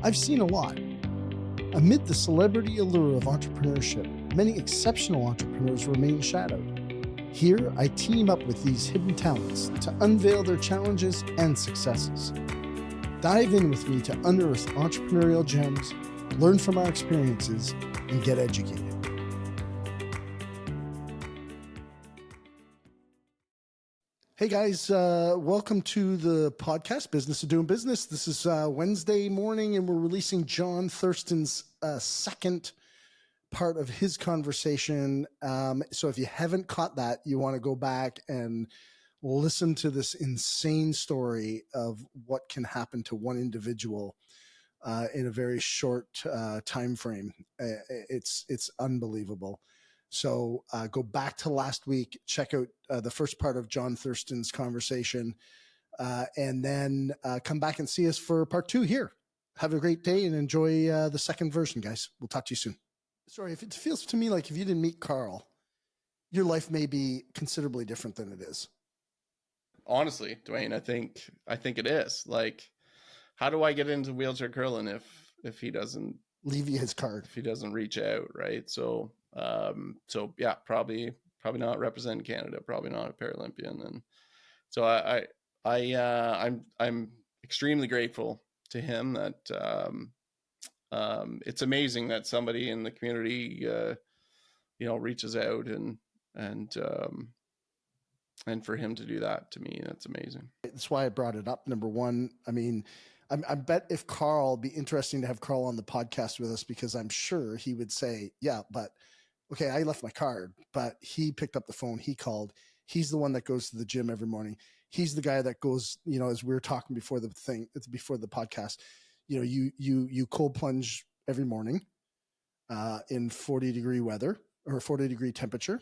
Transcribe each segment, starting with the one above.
I've seen a lot. Amid the celebrity allure of entrepreneurship, many exceptional entrepreneurs remain shadowed. Here, I team up with these hidden talents to unveil their challenges and successes. Dive in with me to unearth entrepreneurial gems, learn from our experiences, and get educated. Hey guys, welcome to the podcast, Business of Doing Business. This is Wednesday morning, and we're releasing Jon Thurston's second part of his conversation. So if you haven't caught that, you want to go back and listen to this insane story of what can happen to one individual in a very short time frame. It's unbelievable. So go back to last week, check out the first part of Jon Thurston's conversation, and then come back and see us for part two here. Have a great day and enjoy the second version, guys. We'll talk to you soon. Sorry, if it feels to me like if you didn't meet Carl, your life may be considerably different than it is. Honestly, Dwayne, I think it is. Like, how do I get into wheelchair curling if he doesn't leave you his card, if he doesn't reach out, right? So yeah, probably not representing Canada, probably not a Paralympian. And so I'm extremely grateful to him that it's amazing that somebody in the community reaches out and for him to do that, to me, that's amazing. That's why I brought it up. Number one, I mean, I bet if Carl, be interesting to have Carl on the podcast with us, because I'm sure he would say, yeah, but okay, I left my card, but he picked up the phone. He called. He's the one that goes to the gym every morning. He's the guy that goes, as we were talking before the podcast, you cold plunge every morning in 40-degree weather or 40-degree temperature,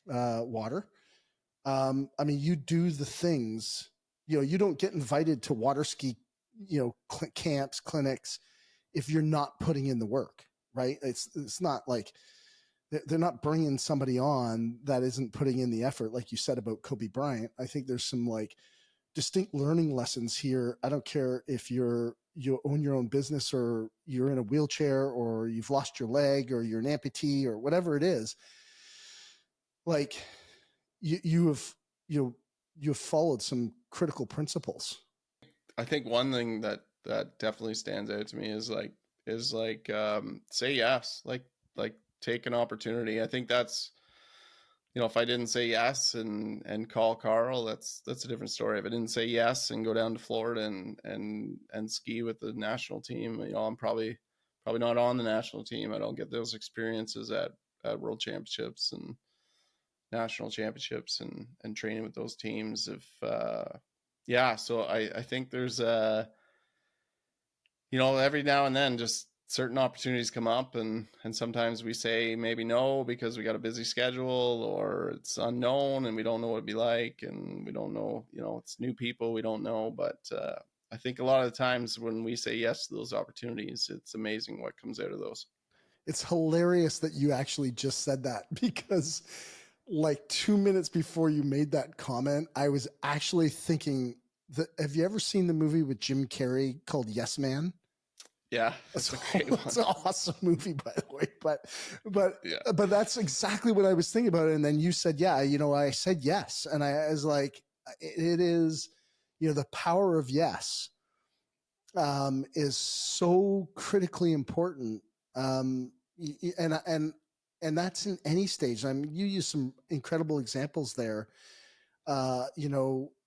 water. I mean, you do the things, you don't get invited to water ski, camps, clinics, if you're not putting in the work, right? It's not like they're not bringing somebody on that isn't putting in the effort. Like you said about Kobe Bryant, I think there's some like distinct learning lessons here. I don't care if you own your own business or you're in a wheelchair or you've lost your leg or you're an amputee or whatever it is. Like you've followed some critical principles. I think one thing that definitely stands out to me is say yes, like take an opportunity. I think that's, if I didn't say yes and call Carl, that's a different story. If I didn't say yes and go down to Florida and ski with the national team, I'm probably not on the national team. I don't get those experiences at world championships and national championships and training with those teams. So I think there's every now and then just certain opportunities come up and sometimes we say maybe no because we got a busy schedule or it's unknown and we don't know what it'd be like and we don't know, it's new people, we don't know. But I think a lot of the times when we say yes to those opportunities, it's amazing what comes out of those. It's hilarious that you actually just said that, because like 2 minutes before you made that comment, I was actually thinking that, have you ever seen the movie with Jim Carrey called Yes Man? Yeah, that's a great one. It's an awesome movie, by the way. But that's exactly what I was thinking about. And then you said, yeah, I said yes. And I was like, it is, the power of yes is so critically important. And that's in any stage. I mean, you use some incredible examples there.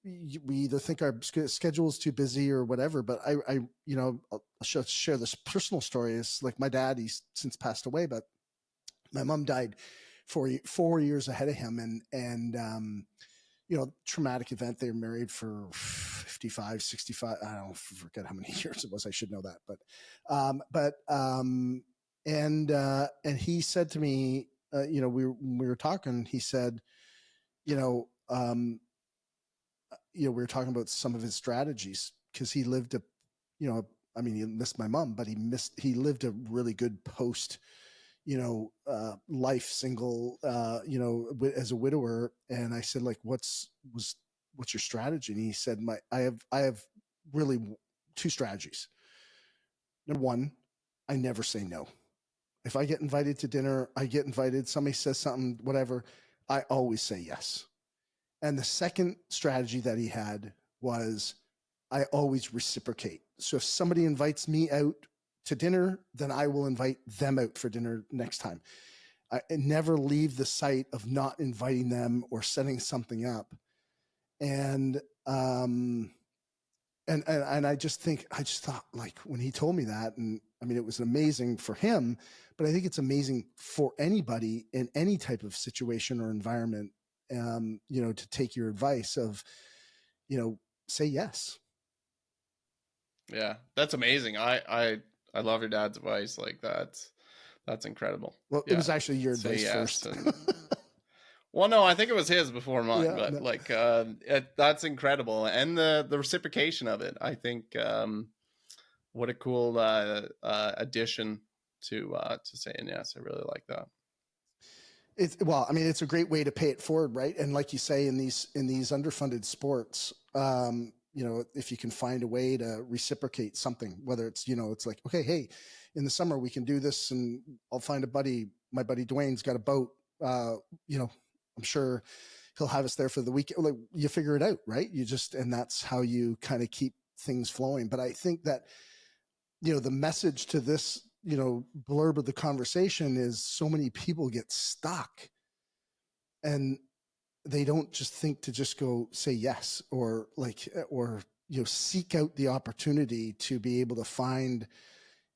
We either think our schedule is too busy or whatever, but I'll share this personal story. Is like my dad, he's since passed away, but my mom died 4 years ahead of him. And traumatic event. They were married for 55, 65. I don't forget how many years it was. I should know that. And he said to me, we were talking, he said, we were talking about some of his strategies, because he lived he missed my mom, but he lived a really good post, life single, as a widower. And I said, like, what's your strategy? And he said, I have really two strategies. Number one, I never say no. If I get invited to dinner, I get invited, somebody says something, whatever, I always say yes. And the second strategy that he had was I always reciprocate. So if somebody invites me out to dinner, then I will invite them out for dinner next time. I never leave the sight of not inviting them or setting something up. And and I just thought, like, when he told me that, and I mean, it was amazing for him, but I think it's amazing for anybody in any type of situation or environment, to take your advice of, say yes. Yeah, that's amazing. I love your dad's advice. Like that's incredible. Well, it Yeah, was actually your say advice yes. first. Well, no, I think it was his before mine, Yeah, but no. like that's incredible, and the reciprocation of it. I think what a cool addition to saying yes. I really like that. It's a great way to pay it forward, right? And like you say, in these underfunded sports, if you can find a way to reciprocate something, whether it's, it's like, okay, hey, in the summer we can do this, and I'll find a buddy. My buddy Dwayne's got a boat. I'm sure he'll have us there for the weekend. Like, you figure it out, right? And that's how you kind of keep things flowing. But I think that, the message to this, blurb of the conversation is so many people get stuck and they don't just think to just go say yes, or seek out the opportunity to be able to find,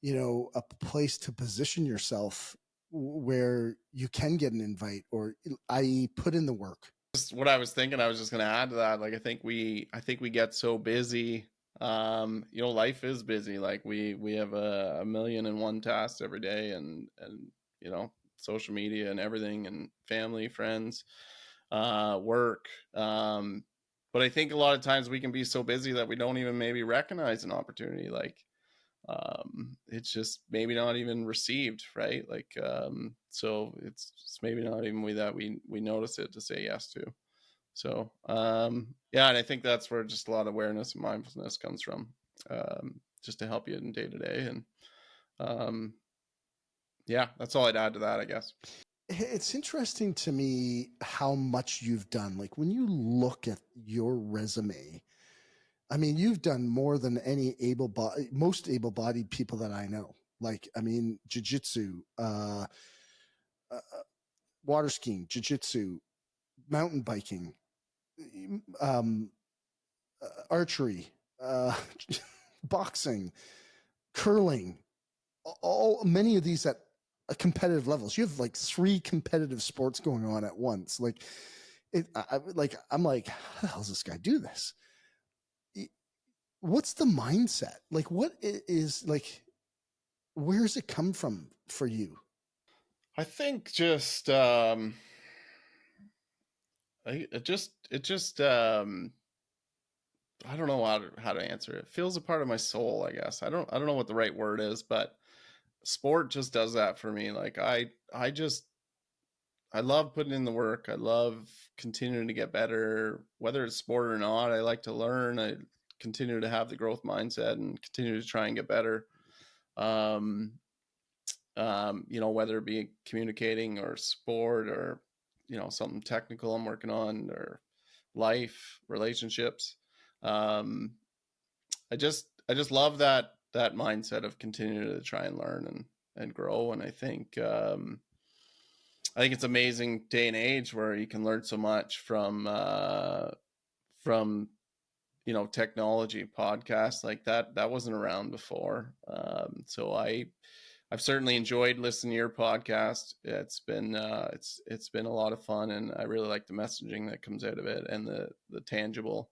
a place to position yourself where you can get an invite, or i.e. put in the work. Just what I was thinking, I was just going to add to that. Like, I think we get so busy. Life is busy. Like we have a million and one tasks every day, and social media and everything, and family, friends, work. But I think a lot of times we can be so busy that we don't even maybe recognize an opportunity. Like, it's just maybe not even received, right? Like, so it's maybe not even we notice it to say yes to. So, yeah, and I think that's where just a lot of awareness and mindfulness comes from, just to help you in day to day. And yeah, that's all I'd add to that, I guess. It's interesting to me how much you've done. Like, when you look at your resume, I mean, you've done more than any most able-bodied people that I know. Like, I mean, jiu-jitsu, uh, water skiing, jiu-jitsu, mountain biking, um, archery, uh, boxing, curling, many of these at competitive levels. You have like 3 competitive sports going on at once. Like, I'm like, how the hell does this guy do this? What's the mindset? Like, what is, like, where's it come from for you? I think just I don't know how to answer it. It feels a part of my soul, I guess. I don't know what the right word is, but sport just does that for me. Like, I love putting in the work. I love continuing to get better, whether it's sport or not. I like to learn. I continue to have the growth mindset and continue to try and get better. Um, whether it be communicating or sport, or, something technical I'm working on, or life, relationships. Um, I just love that mindset of continuing to try and learn and grow. And I think it's amazing day and age where you can learn so much from technology, podcasts like that wasn't around before. So I've certainly enjoyed listening to your podcast. It's been it's been a lot of fun, and I really like the messaging that comes out of it, and the tangible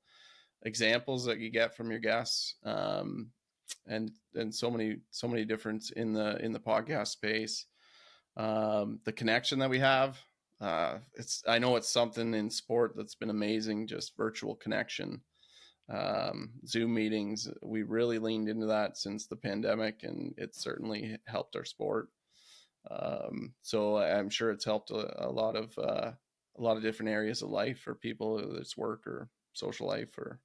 examples that you get from your guests, and so many different in the podcast space. The connection that we have, I know it's something in sport that's been amazing, just virtual connection. Zoom meetings, we really leaned into that since the pandemic, and it certainly helped our sport. So I'm sure it's helped a lot of different areas of life for people, whether it's work or social life or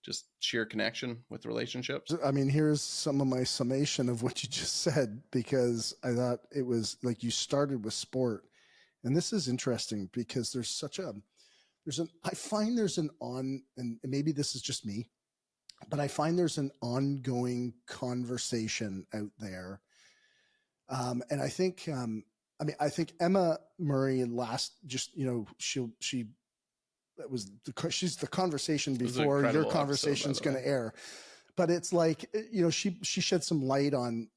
just sheer connection with relationships. I mean, here's some of my summation of what you just said, because I thought it was like you started with sport. And this is interesting because I find there's an and maybe this is just me, but I find there's an ongoing conversation out there. And I think, I think Emma Murray she's the conversation before your conversation's going to air. But it's like, she shed some light on,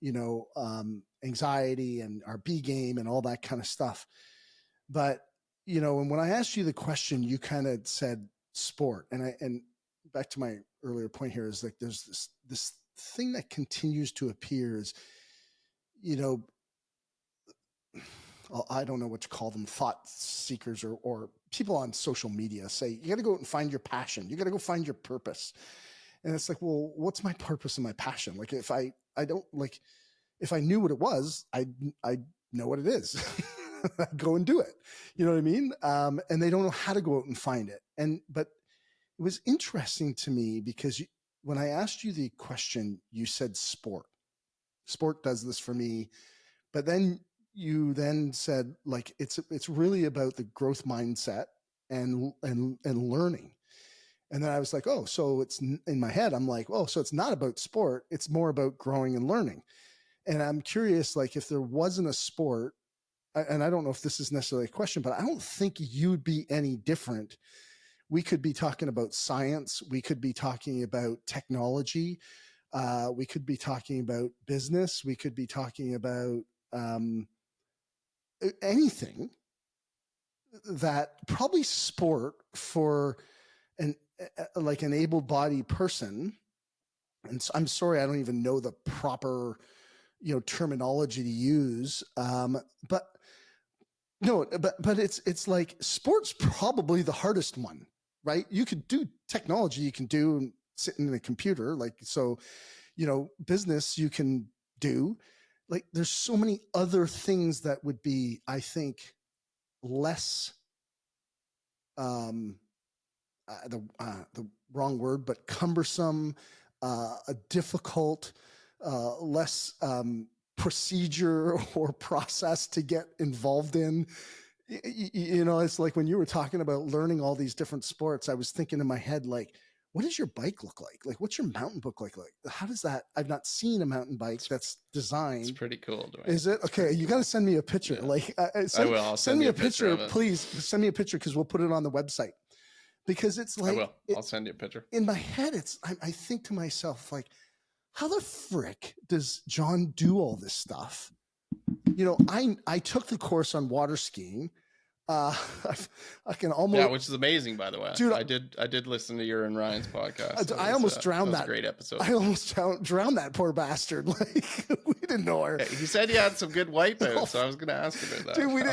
anxiety and our B game and all that kind of stuff. But, and when I asked you the question, you kind of said sport. And back to my earlier point here is like, there's this thing that continues to appear is, I don't know what to call them, thought seekers or people on social media say, you got to go out and find your passion. You got to go find your purpose. And it's like, well, what's my purpose and my passion? Like, if I knew what it was, I know what it is. Go and do it. You know what I mean? And they don't know how to go out and find it. But it was interesting to me because when I asked you the question, you said sport. Sport does this for me. But then you said, like, it's really about the growth mindset and learning. And then I was like, oh, so it's in my head. I'm like, oh, so it's not about sport. It's more about growing and learning. And I'm curious, like, if there wasn't a sport, and I don't know if this is necessarily a question, but I don't think you'd be any different. We could be talking about science. We could be talking about technology. We could be talking about business. We could be talking about anything that probably sport for an able-bodied person. And I'm sorry, I don't even know the proper, terminology to use. But it's like sport's probably the hardest one, right? You could do technology, you can do sitting in a computer, like, so, business you can do. Like, there's so many other things that would be, I think, less, the wrong word, but cumbersome, difficult, less procedure or process to get involved in. It's like when you were talking about learning all these different sports, I was thinking in my head, like, what does your bike look like? Like, what's your mountain bike like? How does that? I've not seen a mountain bike that's designed. It's pretty cool, Dwayne. Is it? Okay, you got to send me a picture. Yeah. Like, I will. I'll send me a picture. Please send me a picture because we'll put it on the website. Because it's like, I will. I'll send you a picture. In my head, I think to myself, like, how the frick does Jon do all this stuff? I took the course on water skiing. I can almost, which is amazing, by the way. Dude, I did listen to your and Ryan's podcast. I almost drowned that. Was a great episode. I almost drowned that poor bastard. Like, we didn't know her. He said he had some good wipeouts, so I was going to ask about that. Dude, we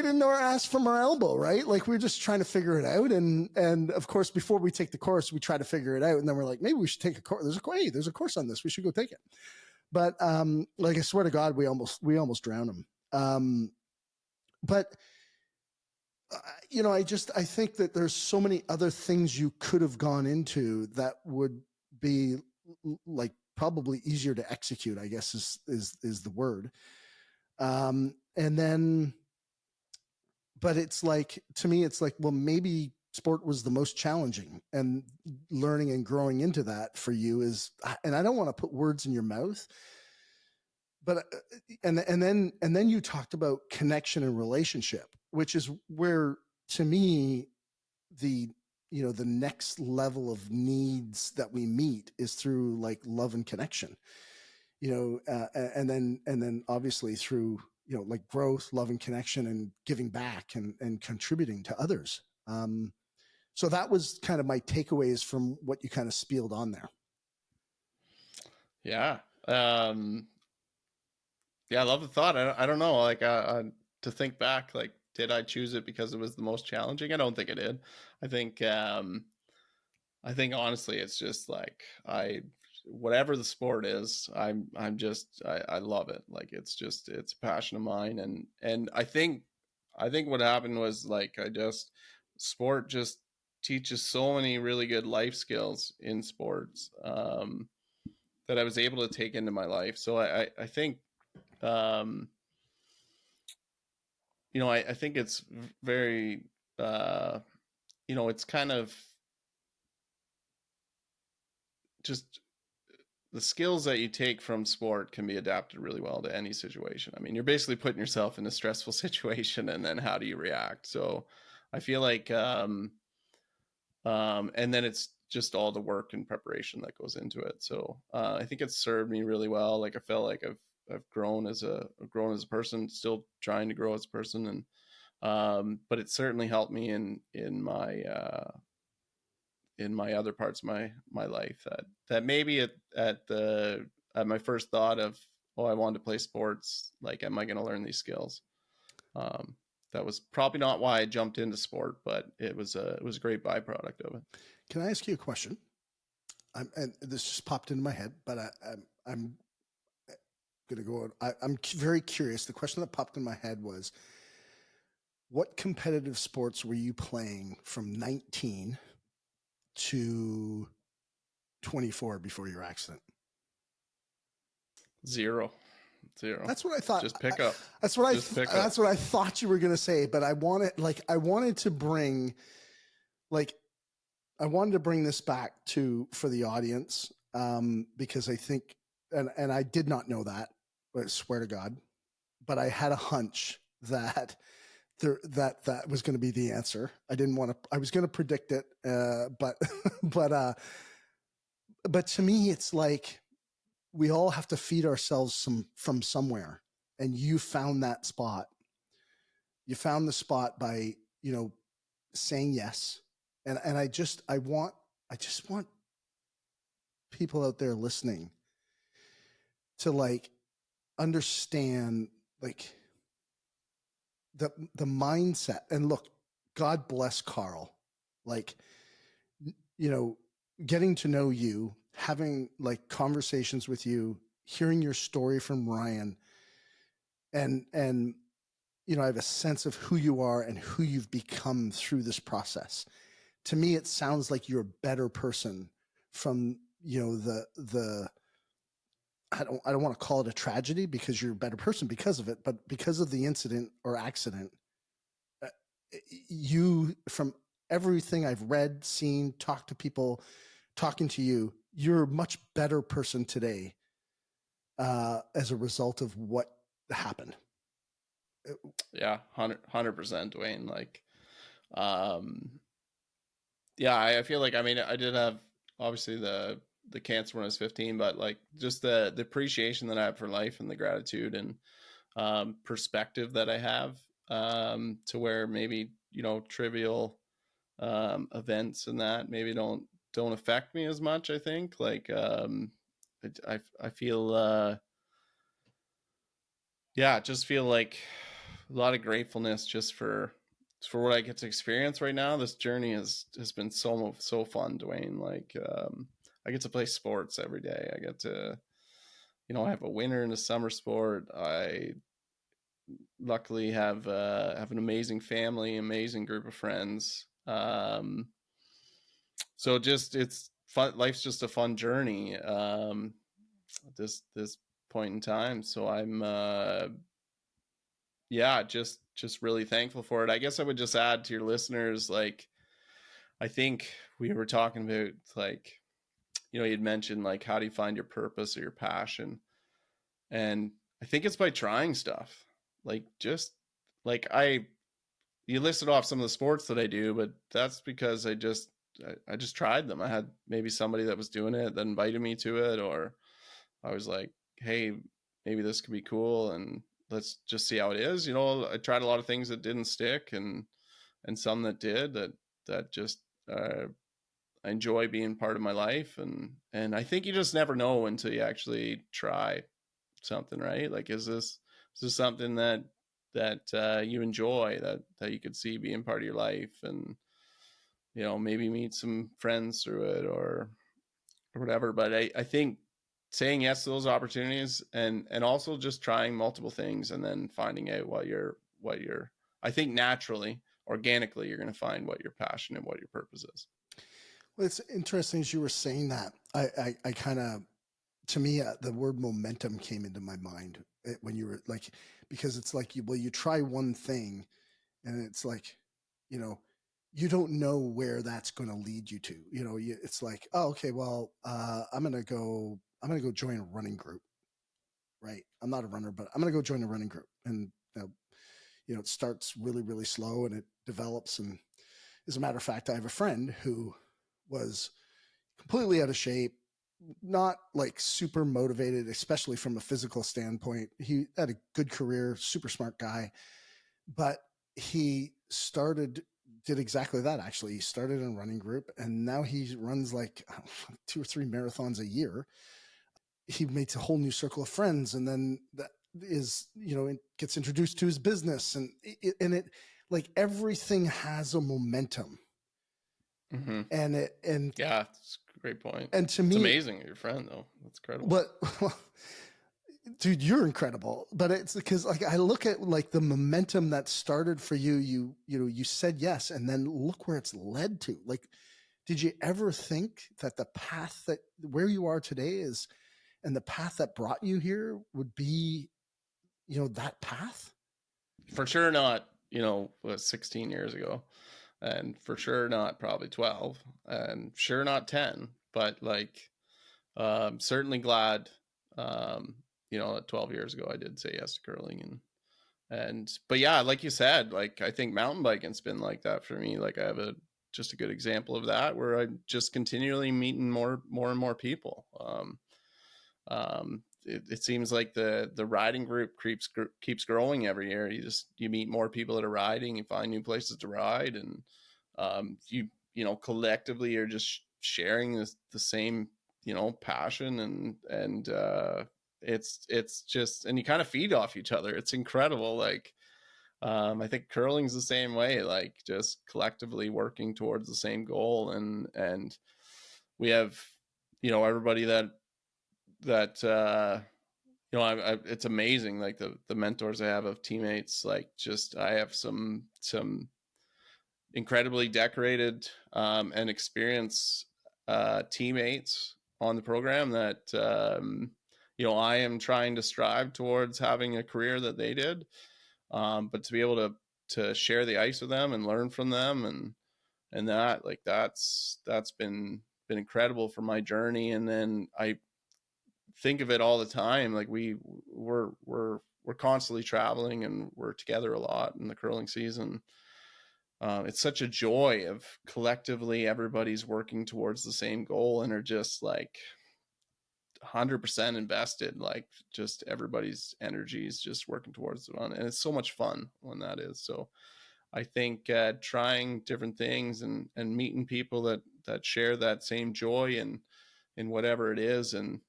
didn't know our ass from our elbow, right? Like, we were just trying to figure it out, and of course, before we take the course, we try to figure it out, and then we're like, maybe we should take a course. There's a course on this. We should go take it. But like, I swear to God, we almost drowned him. But I think that there's so many other things you could have gone into that would be like probably easier to execute, I guess is the word. And then, but it's like, to me, it's like, well, maybe sport was the most challenging, and learning and growing into that for you is, and I don't want to put words in your mouth, but, and then you talked about connection and relationship, which is where, to me, the next level of needs that we meet is through, like, love and connection, and then obviously through, like, growth, love and connection, and giving back and contributing to others. So that was kind of my takeaways from what you kind of spieled on there. Yeah. Yeah, I love the thought. I don't know, like, to think back, like, did I choose it because it was the most challenging? I don't think I did. I think honestly, it's just like, whatever the sport is, I love it. Like, it's a passion of mine. And I think what happened was, like, sport just teaches so many really good life skills in sports, that I was able to take into my life. So I think, I think it's very, it's kind of just the skills that you take from sport can be adapted really well to any situation. I mean, you're basically putting yourself in a stressful situation, and then how do you react? So I feel like, and then it's just all the work and preparation that goes into it. So I think it's served me really well. Like I felt like I've grown as a person, still trying to grow as a person, and but it certainly helped me in my other parts of my life, that maybe at my first thought of, oh, I wanted to play sports, like, am I going to learn these skills? That was probably not why I jumped into sport, but it was a great byproduct of it. Can I ask you a question? And this just popped into my head, but I'm going to go. I'm very curious. The question that popped in my head was, what competitive sports were you playing from 19 to 24 before your accident? Zero. That's what I thought. Just pick up. That's what I thought you were going to say, but I wanted to bring this back for the audience, because I think, and I did not know that, but I swear to God, but I had a hunch that that was going to be the answer. I was going to predict it, but to me, it's like, we all have to feed ourselves from somewhere. And you found that spot. You found the spot by, saying yes. And I just want people out there listening to understand the mindset. And look, God bless Carl. Getting to know you, having conversations with you, hearing your story from Ryan, and I have a sense of who you are and who you've become through this process. To me, it sounds like you're a better person from, the I don't want to call it a tragedy, because you're a better person because of it, but because of the incident or accident, you, from everything I've read, seen, talked to people, talking to you, you're a much better person today as a result of what happened. Yeah, 100%, Dwayne. I feel like, I did have, obviously, the cancer when I was 15, but just the appreciation that I have for life, and the gratitude and perspective that I have, to where maybe, trivial events and that maybe don't affect me as much. I think I feel just feel like a lot of gratefulness just for what I get to experience right now. This journey has been so fun, Dwayne. I get to play sports every day. I get to, I have a winter and a summer sport. I luckily have an amazing family, amazing group of friends. So it's fun. Life's just a fun journey. This point in time. So I'm, just really thankful for it. I guess I would just add to your listeners, I think we were talking about, you'd mentioned, how do you find your purpose or your passion? And I think it's by trying stuff. You listed off some of the sports that I do, but that's because I just tried them. I had maybe somebody that was doing it that invited me to it, or I was like, hey, maybe this could be cool, and let's just see how it is. I tried a lot of things that didn't stick, and some that did, that just, I enjoy being part of my life. And I think you just never know until you actually try something, right? Is this something that you enjoy, that you could see being part of your life, and, maybe meet some friends through it, or whatever. But I think saying yes to those opportunities, and also just trying multiple things, and then finding out what you're I think naturally, organically you're going to find what your passion and what your purpose is. Well, it's interesting as you were saying that. I kind of, to me, the word momentum came into my mind when you were like, because it's like, you try one thing and it's like, you don't know where that's going to lead you to, it's like, oh, okay, well, I'm going to go join a running group. Right. I'm not a runner, but I'm going to go join a running group. And, it starts really, really slow and it develops. And as a matter of fact, I have a friend who was completely out of shape, not like super motivated, especially from a physical standpoint. He had a good career, super smart guy, but he did exactly that. Actually, he started in a running group and now he runs like 2 or 3 marathons a year. He makes a whole new circle of friends. And then that is, it gets introduced to his business and it like everything has a momentum. Mm-hmm. And yeah, it's a great point. And to me, it's amazing. Your friend though, that's incredible. But dude, you're incredible. But it's because like I look at like the momentum that started for you. You said yes, and then look where it's led to. Like, did you ever think that the path that where you are today is, and the path that brought you here would be, that path? For sure not. 16 years ago. And for sure not probably 12, and sure not 10, but like certainly glad that 12 years ago I did say yes to curling. But yeah, like you said, like I think mountain biking's been like that for me. Like I have just a good example of that where I'm just continually meeting more and more people. It seems like the riding group keeps growing every year. You meet more people that are riding, you find new places to ride, and you collectively are just sharing the same passion, and it's just, and you kind of feed off each other. It's incredible. Like I think curling's the same way, like just collectively working towards the same goal, and we have everybody that it's amazing, like the mentors I have of teammates. Like just I have some incredibly decorated and experienced teammates on the program that I am trying to strive towards having a career that they did, but to be able to share the ice with them and learn from them, and that, like that's been incredible for my journey. And then I think of it all the time, like we're constantly traveling and we're together a lot in the curling season. It's such a joy of collectively everybody's working towards the same goal and are just like 100% invested. Like just everybody's energy is just working towards one, and it's so much fun when that is. So I think trying different things and meeting people that share that same joy in whatever it is, and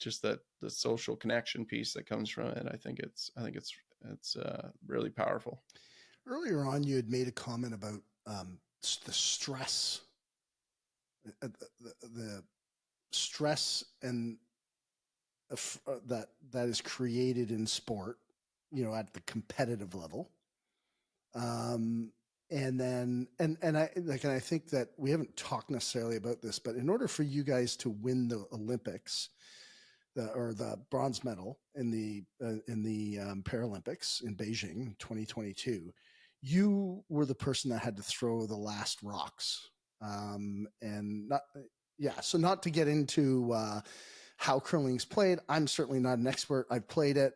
just the social connection piece that comes from it, I think it's really powerful. Earlier on, you had made a comment about the stress, the stress and that is created in sport, at the competitive level. And then, and I think that we haven't talked necessarily about this, but in order for you guys to win the Olympics, or the bronze medal in the Paralympics in Beijing 2022, you were the person that had to throw the last rocks. And so not to get into how curling's played, I'm certainly not an expert. I've played it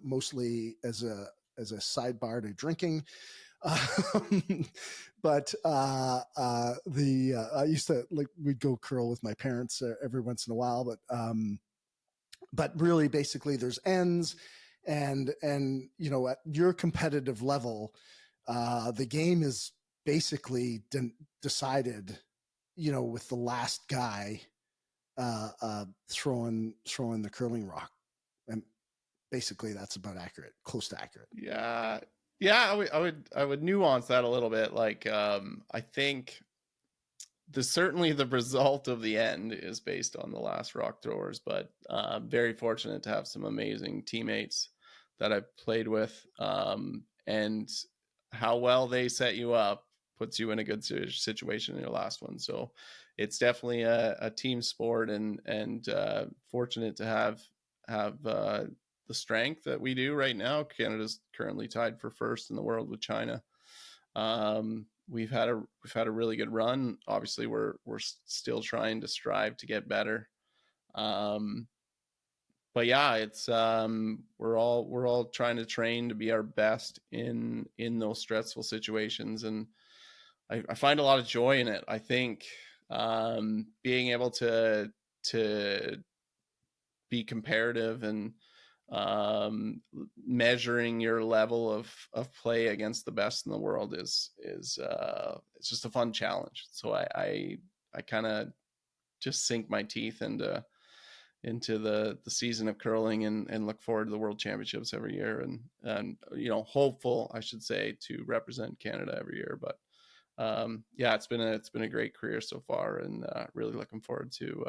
mostly as a sidebar to drinking. But I used to, like, we'd go curl with my parents every once in a while, but really basically there's ends, and at your competitive level, the game is basically decided, with the last guy throwing the curling rock. And basically that's about accurate, close to accurate. Yeah, I would nuance that a little bit. Like I think certainly the result of the end is based on the last rock throwers, but very fortunate to have some amazing teammates that I've played with, and how well they set you up puts you in a good situation in your last one. So it's definitely a team sport, and fortunate to have the strength that we do right now. Canada's currently tied for first in the world with China. We've had a really good run. Obviously, we're still trying to strive to get better. But yeah, it's we're all trying to train to be our best in those stressful situations, and I find a lot of joy in it. I think being able to be comparative and measuring your level of play against the best in the world is it's just a fun challenge. So I kind of just sink my teeth into the season of curling, and look forward to the World Championships every year, and hopeful, I should say, to represent Canada every year. But yeah, it's been a great career so far, and really looking forward to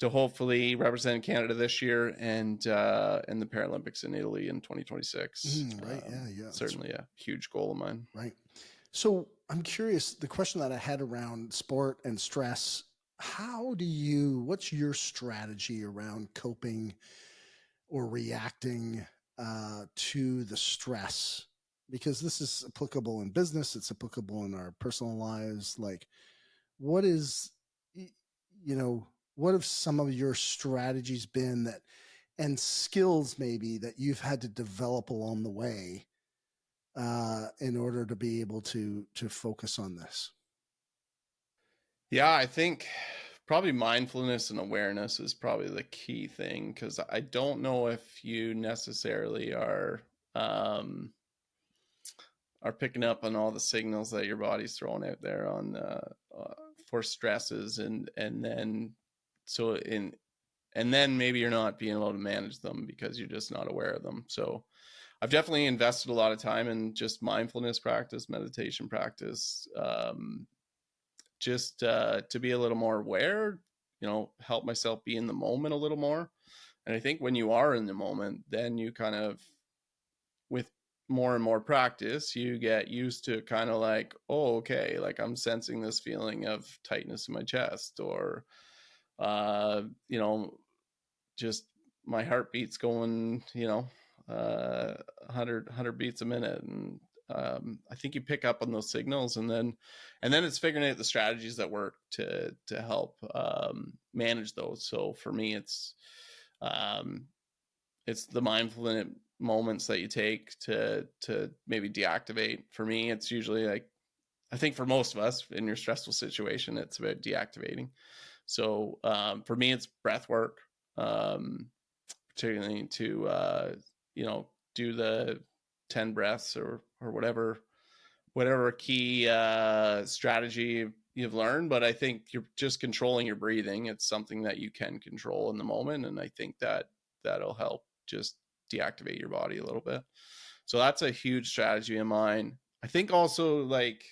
hopefully represent Canada this year, and the Paralympics in Italy in 2026. Right. Yeah. Certainly a huge goal of mine. Right. So I'm curious, the question that I had around sport and stress, what's your strategy around coping or reacting to the stress? Because this is applicable in business, it's applicable in our personal lives. Like, what have some of your strategies been and skills maybe that you've had to develop along the way in order to be able to focus on this? Yeah, I think probably mindfulness and awareness is probably the key thing, because I don't know if you necessarily are picking up on all the signals that your body's throwing out there on for stresses, and then maybe you're not being able to manage them because you're just not aware of them. So I've definitely invested a lot of time in just mindfulness practice, meditation practice, just to be a little more aware, help myself be in the moment a little more. And I think when you are in the moment, then you kind of, with more and more practice, you get used to kind of like, oh, okay, like I'm sensing this feeling of tightness in my chest, or just my heartbeat's going 100 beats a minute. And I think you pick up on those signals, and then it's figuring out the strategies that work to help manage those. So for me, it's the mindfulness moments that you take to maybe deactivate. For me, it's usually like, I think for most of us in your stressful situation, it's about deactivating. So for me, it's breath work, particularly to do the 10 breaths or whatever key strategy you've learned. But I think you're just controlling your breathing. It's something that you can control in the moment, and I think that'll help just deactivate your body a little bit. So that's a huge strategy of mine. I think also, like,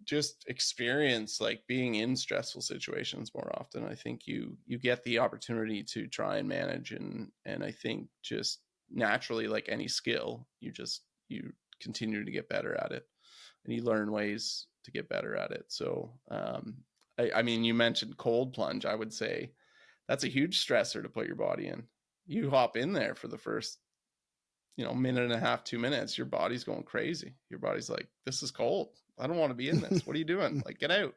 just experience like being in stressful situations more often. I think you get the opportunity to try and manage, and I think just naturally, like any skill, you continue to get better at it, and you learn ways to get better at it. So I mean, you mentioned cold plunge. I would say that's a huge stressor to put your body in. You hop in there for the first minute and a half, 2 minutes, your body's going crazy. Your body's like, this is cold. I don't want to be in this. What are you doing? Like, get out.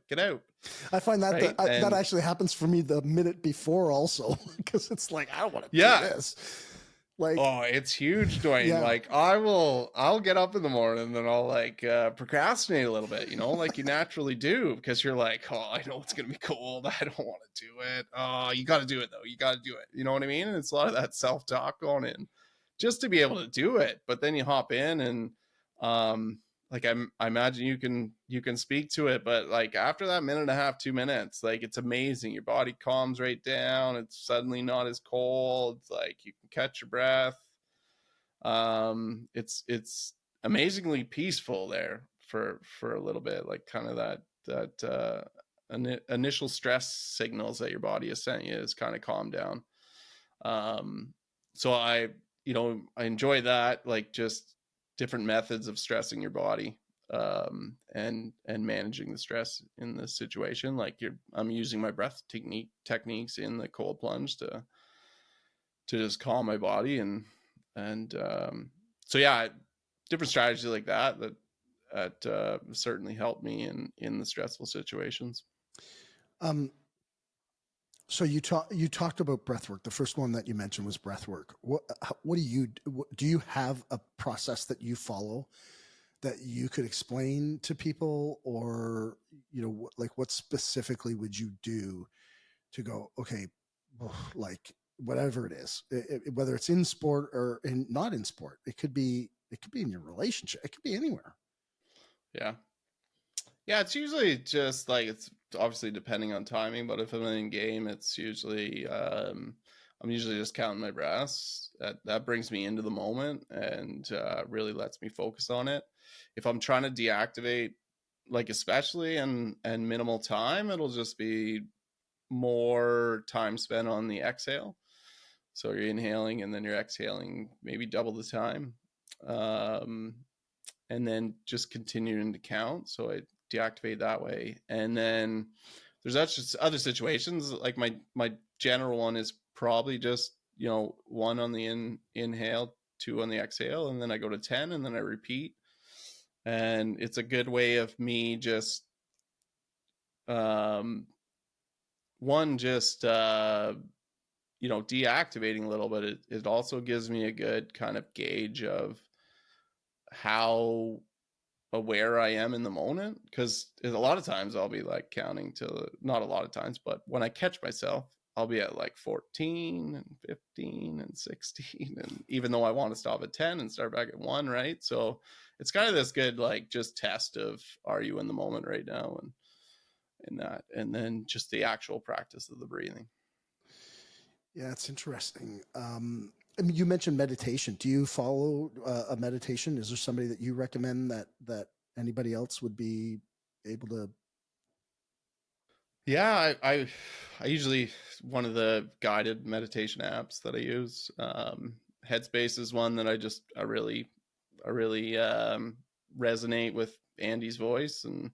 I find that right? that actually happens for me the minute before also, because it's like, I don't want to do this. Like, oh, it's huge, Dwayne. Yeah. Like I'll get up in the morning and then I'll like procrastinate a little bit, like you naturally do, because you're like, oh, I know it's going to be cold. I don't want to do it. Oh, you got to do it though. You got to do it. You know what I mean? And it's a lot of that self-talk going in just to be able to do it. But then you hop in, and like I imagine you can speak to it, but like after that minute and a half, 2 minutes, like it's amazing. Your body calms right down. It's suddenly not as cold. It's like you can catch your breath. It's amazingly peaceful there for a little bit, like kind of that initial stress signals that your body is sending you is kind of calmed down. So I enjoy that, like just different methods of stressing your body, and managing the stress in this situation. Like I'm using my breath techniques in the cold plunge to just calm my body, and so yeah, different strategies like that certainly helped me in the stressful situations. So you talked about breath work. The first one that you mentioned was breath work. What do you have a process that you follow that you could explain to people, or, you know, like what specifically would you do to go, okay, like whatever it is, whether it's in sport or not in sport, it could be in your relationship. It could be anywhere. Yeah. Yeah. It's usually just like, it's obviously depending on timing, but if I'm in game, it's usually, I'm usually just counting my breaths. That brings me into the moment and really lets me focus on it. If I'm trying to deactivate, like especially and minimal time, it'll just be more time spent on the exhale. So you're inhaling and then you're exhaling maybe double the time, and then just continuing to count. So I deactivate that way. And then there's just other situations, like my general one is probably just, you know, 1 on the inhale, 2 on the exhale, and then I go to 10 and then I repeat. And it's a good way of me just one, just you know, deactivating a little, but it also gives me a good kind of gauge of how aware I am in the moment, because a lot of times I'll be like counting to, not a lot of times, but when I catch myself, I'll be at like 14 and 15 and 16, and even though I want to stop at 10 and start back at 1, right? So it's kind of this good like just test of, are you in the moment right now, and in that, and then just the actual practice of the breathing. Yeah, it's interesting. I mean, you mentioned meditation. Do you follow a meditation? Is there somebody that you recommend that anybody else would be able to? Yeah, I usually, one of the guided meditation apps that I use, Headspace is one that I really resonate with Andy's voice, and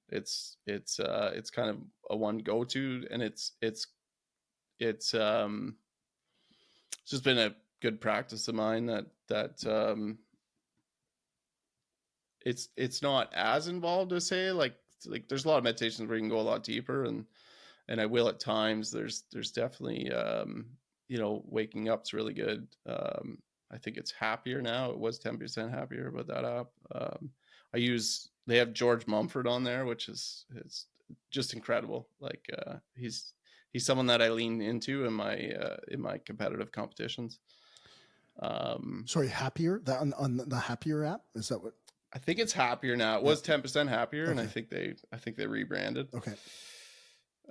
it's kind of a one go to, and it's just been a good practice of mine that it's not as involved as, say, like there's a lot of meditations where you can go a lot deeper, and I will at times. There's definitely you know, waking up's really good. I think it's Happier now. It was 10% Happier, but that app. They have George Mumford on there, which is just incredible. Like he's someone that I lean into in my competitive competitions. Sorry, Happier, that on the Happier app, is that what? I think it's Happier now. It was 10% Happier, okay. And I think they rebranded. Okay.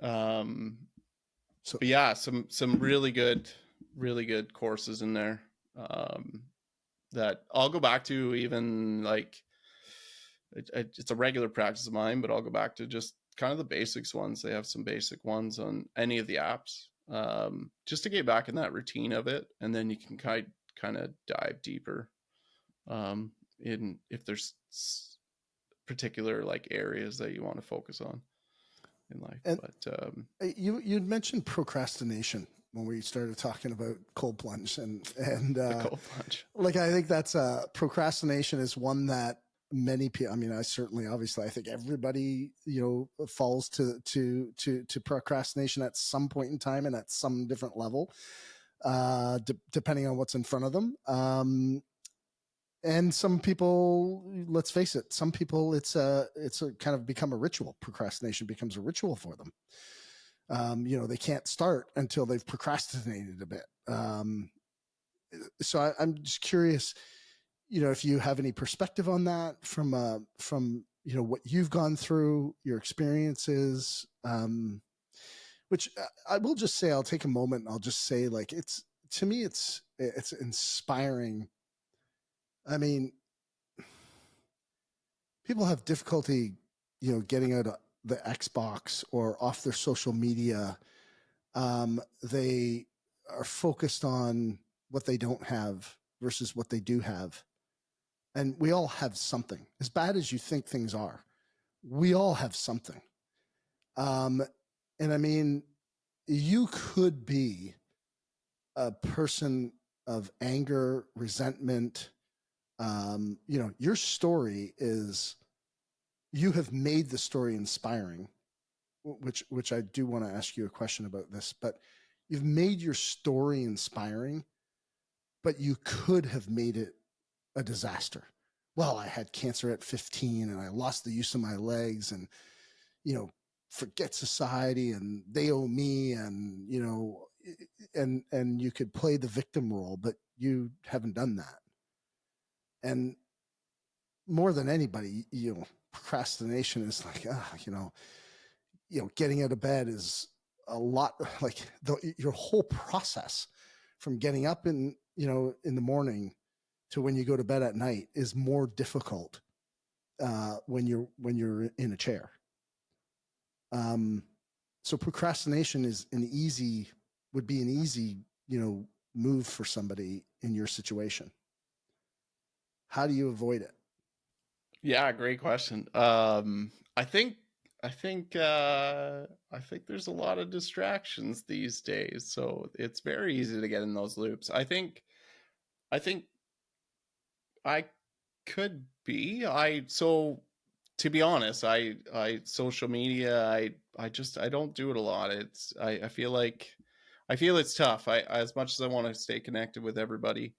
So, but yeah, some really good courses in there that I'll go back to, even like it's a regular practice of mine, but I'll go back to just kind of the basics ones. They have some basic ones on any of the apps, just to get back in that routine of it, and then you can kind of dive deeper in if there's particular like areas that you want to focus on in life. And, but you'd mentioned procrastination when we started talking about cold plunge, and the cold plunge. Like, I think that's procrastination is one that many people, I mean, obviously I think everybody, you know, falls to procrastination at some point in time and at some different level, depending on what's in front of them. And some people, let's face it, some people it's a kind of become a ritual. Procrastination becomes a ritual for them. You know, they can't start until they've procrastinated a bit. So I'm just curious, you know, if you have any perspective on that from you know, what you've gone through, your experiences, which I will just say, I'll take a moment and I'll just say, like, to me, it's inspiring. I mean, people have difficulty, you know, getting out of the Xbox or off their social media. They are focused on what they don't have versus what they do have. And we all have something. As bad as you think things are, we all have something. And I mean, you could be a person of anger, resentment. Your story is, you have made the story inspiring, which I do want to ask you a question about this, but you've made your story inspiring, but you could have made it a disaster. Well, I had cancer at 15 and I lost the use of my legs, and, forget society and they owe me, and, and you could play the victim role, but you haven't done that. And more than anybody, procrastination is like, getting out of bed is a lot, like your whole process from getting up in the morning to when you go to bed at night is more difficult when you're in a chair. So procrastination would be an easy, move for somebody in your situation. How do you avoid it? Yeah, great question. I think there's a lot of distractions these days, so it's very easy to get in those loops. I think I could be. So to be honest, I social media, I don't do it a lot. I feel like it's tough. I as much as I want to stay connected with everybody,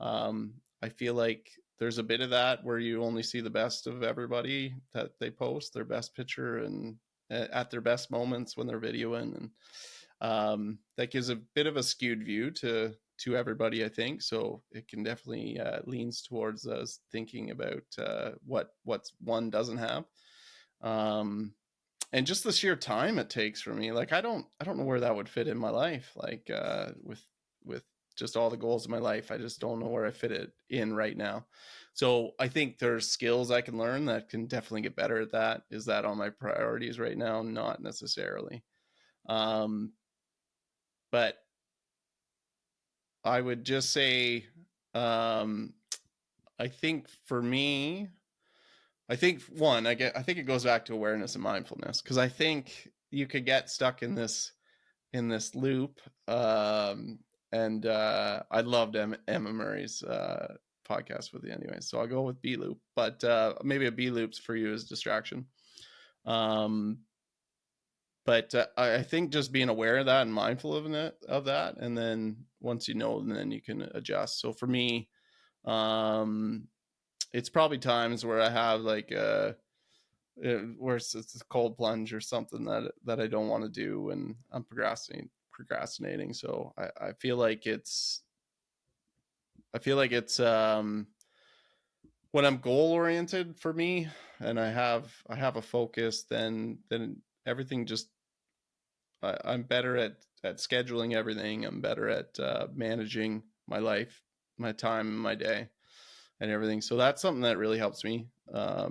I feel like there's a bit of that where you only see the best of everybody that they post, their best picture, and at their best moments when they're videoing, and that gives a bit of a skewed view to everybody, I think. So it can definitely leans towards us thinking about what's one doesn't have, and just the sheer time it takes for me. Like I don't know where that would fit in my life. Like with just all the goals of my life, I just don't know where I fit it in right now. So I think there's skills I can learn that can definitely get better at that. Is that on my priorities right now? Not necessarily. But I would just say, I think for me, I think it goes back to awareness and mindfulness, because I think you could get stuck in this loop. And I loved Emma Murray's podcast with you anyway, so I'll go with B loop, but maybe a B loop's for you as distraction. But I think just being aware of that and mindful of that, and then once you know, then you can adjust. So for me, it's probably times where I have like where it's a cold plunge or something that I don't want to do, and I'm procrastinating. So I feel like it's when I'm goal oriented for me, and I have a focus, then everything just, I'm better at scheduling everything. I'm better at managing my life, my time, my day, and everything. So that's something that really helps me. I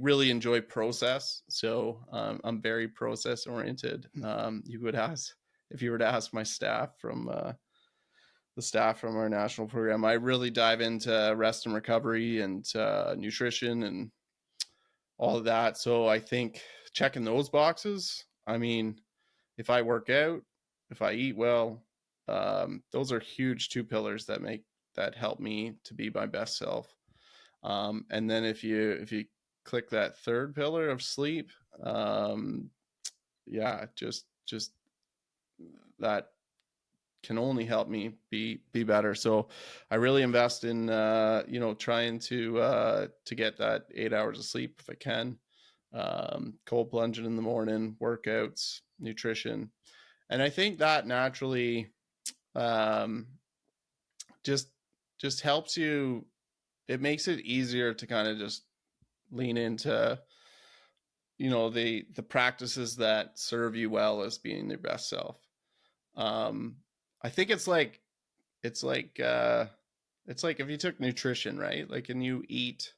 really enjoy process, so I'm very process oriented. You would ask if you were to ask my staff from the staff from our national program, I really dive into rest and recovery and nutrition and all of that. So I think checking those boxes, I mean, if I work out, if I eat well, those are huge two pillars that help me to be my best self. And then if you click that third pillar of sleep, just that can only help me be better. So I really invest in trying to get that 8 hours of sleep if I can. Cold plunging in the morning, workouts, nutrition, and I think that naturally just helps you. It makes it easier to kind of just lean into the practices that serve you well as being your best self. I think it's like if you took nutrition, right? Like, and you eat,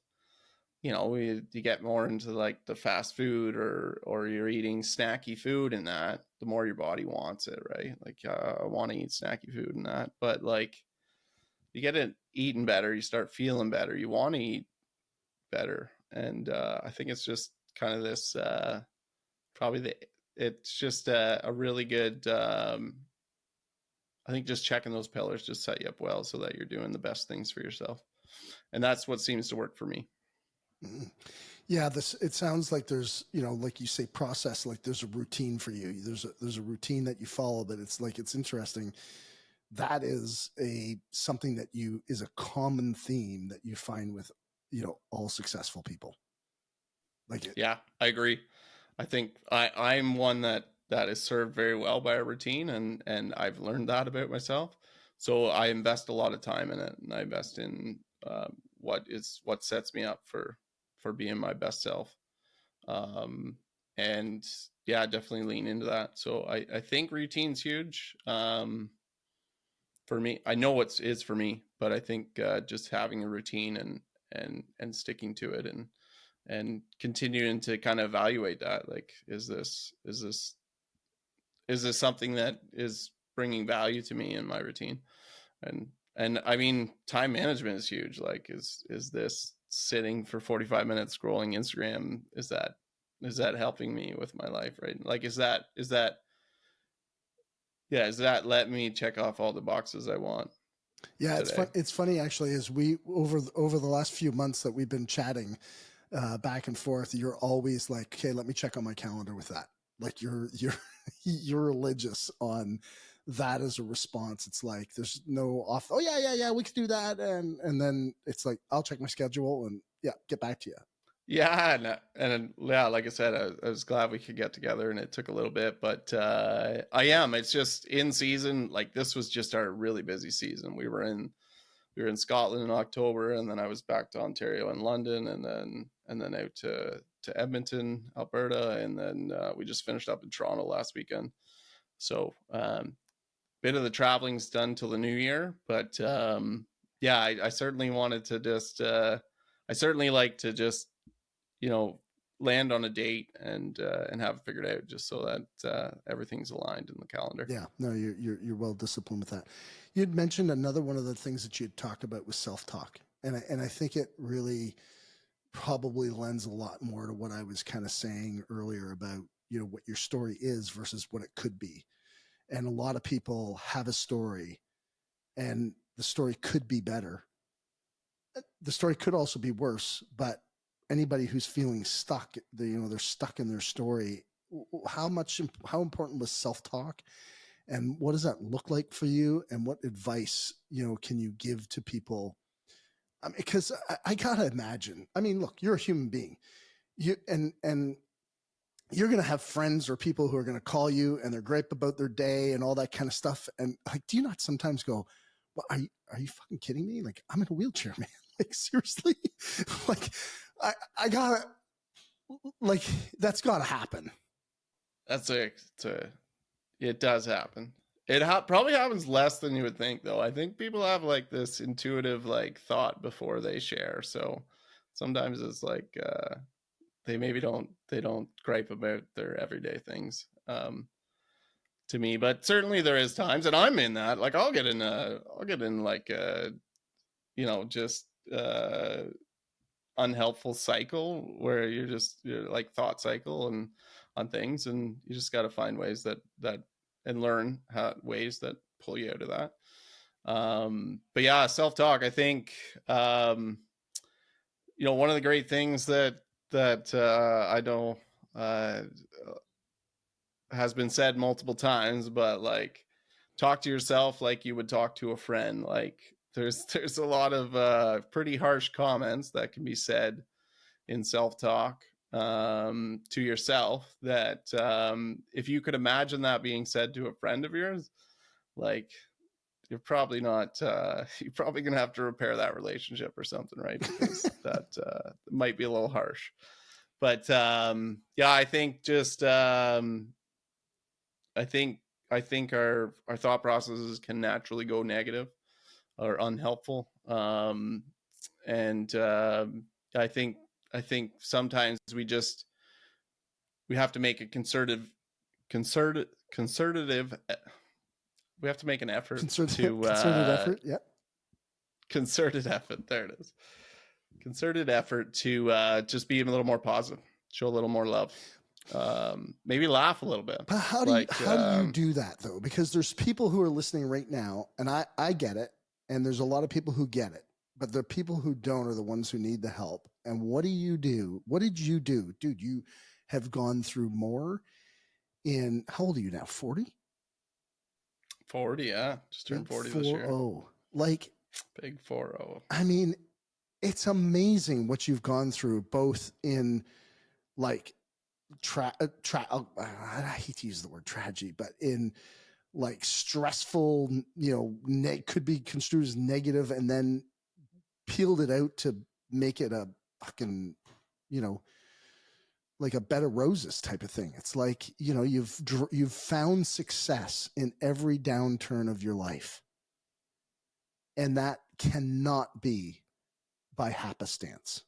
you get more into like the fast food, or you're eating snacky food, and that the more your body wants it, right? Like I want to eat snacky food and that, but like it eating better, you start feeling better, you want to eat better. And I think it's just kind of this it's just a really good I think just checking those pillars just set you up well so that you're doing the best things for yourself. And that's what seems to work for me. Mm-hmm. Yeah, it sounds like there's, like you say, process, like there's a routine for you. There's a routine that you follow, but it's interesting. That is something that is a common theme that you find with, all successful people. Yeah, I agree. I think I'm one that is served very well by a routine, and I've learned that about myself. So I invest a lot of time in it, and I invest in what sets me up for being my best self. And yeah, definitely lean into that. So I think routine's huge. For me, I know what is for me, but I think just having a routine and sticking to it and continuing to kind of evaluate that, like, is this something that is bringing value to me in my routine? And I mean, time management is huge. Like, is this sitting for 45 minutes scrolling Instagram, is that helping me with my life, right? Like, is that let me check off all the boxes I want? Yeah, it's funny actually, as we over the last few months that we've been chatting back and forth, you're always like, okay, let me check on my calendar with that. Like you're you're religious on that as a response. It's like there's no off. Oh yeah, we could do that, and then it's like I'll check my schedule and get back to you. Yeah, and yeah, like I said, I was glad we could get together, and it took a little bit, but it's just in season. Like, this was just our really busy season. We were in Scotland in October, and then I was back to Ontario and London, and then out to Edmonton, Alberta, and then we just finished up in Toronto last weekend. So bit of the traveling's done till the new year, but I certainly wanted to just I certainly like to just land on a date and have it figured out, just so that everything's aligned in the calendar. Yeah, no, you're well disciplined with that. You'd mentioned another one of the things that you'd talked about was self-talk, and I think it really probably lends a lot more to what I was kind of saying earlier about what your story is versus what it could be. And a lot of people have a story, and the story could be better. The story could also be worse, but anybody who's feeling stuck, they're stuck in their story. How important was self-talk, and what does that look like for you? And what advice, can you give to people? I mean, because I gotta imagine. I mean, look, you're a human being. And you're gonna have friends or people who are gonna call you and they're gripe about their day and all that kind of stuff. And like, do you not sometimes go, "Well, are you fucking kidding me? Like, I'm in a wheelchair, man. Like, seriously? Like, I gotta, like, that's gotta happen." It does happen. It probably happens less than you would think, though. I think people have like this intuitive like thought before they share. So sometimes it's like they don't gripe about their everyday things to me. But certainly there is times, and I'm in that. Like, I'll get in like just unhelpful cycle where you're like thought cycle and on things, and you just got to find ways that and learn ways that pull you out of that. But yeah, self-talk, I think one of the great things that I know has been said multiple times, but like, talk to yourself like you would talk to a friend. Like, there's a lot of pretty harsh comments that can be said in self-talk to yourself that if you could imagine that being said to a friend of yours, like, you're probably not you're probably gonna have to repair that relationship or something, right? Because that might be a little harsh. But I think just I think our thought processes can naturally go negative or unhelpful, and I think sometimes we have to make a concerted we have to make an effort concerted effort. Yeah. concerted effort. There it is. Concerted effort to just be a little more positive, show a little more love, maybe laugh a little bit. But how do you do that though? Because there's people who are listening right now, and I get it, and there's a lot of people who get it, but the people who don't are the ones who need the help. And what do you do? What did you do, dude? You have gone through more. In how old are you now? 40? 40, yeah. Just turned 40 this year. Like big 4-0. I mean, it's amazing what you've gone through, both in like I hate to use the word tragedy, but in like stressful, could be construed as negative, and then peeled it out to make it a fucking, like a bed of roses type of thing. It's like, you've found success in every downturn of your life. And that cannot be by happenstance.